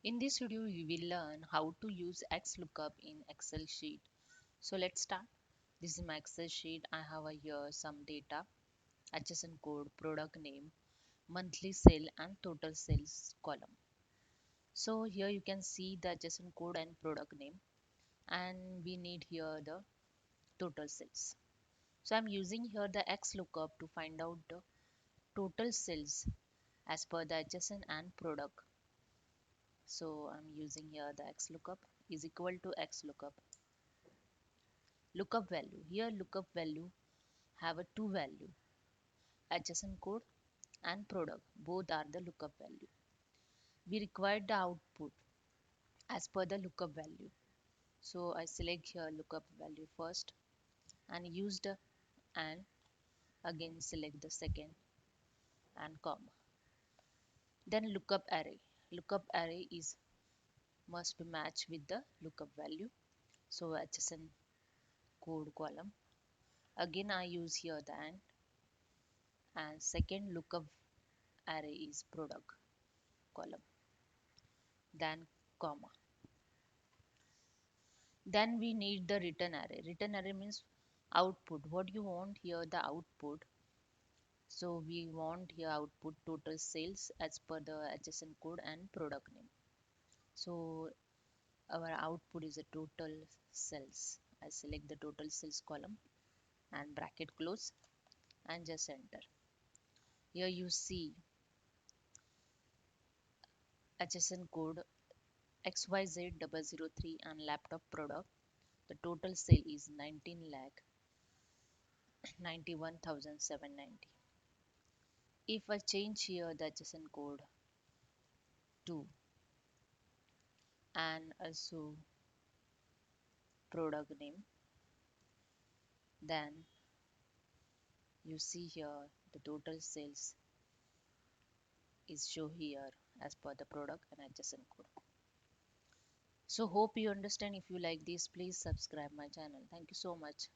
In this video, we will learn how to use Xlookup in Excel sheet. So let's start. This is my Excel sheet. I have here some data, adjacent code, product name, monthly sale and total sales column. So here you can see the adjacent code and product name, and we need here the total sales. So I'm using here the Xlookup to find out the total sales as per the adjacent and product. So I'm using here the Xlookup is equal to Xlookup. Lookup value. Here lookup value have a two value, adjacent code and product. Both are the lookup value. We require the output as per the lookup value. So I select here lookup value first and use the and again select the second and comma. Then lookup array. Lookup array is must be matched with the lookup value. So adjacent code column. Again I use here the and second lookup array is product column. Then comma. Then we need the return array. Return array means output. What you want here the output. So we want here output total sales as per the adjacent code and product name. So our output is a total sales. I select the total sales column and bracket close and just enter. Here you see adjacent code XYZ003 and laptop product. The total sale is 19 lakh 91,790. If I change here the adjacent code to and also product name, then you see here the total sales is show here as per the product and adjacent code. So hope you understand. If you like this, please subscribe my channel. Thank you so much.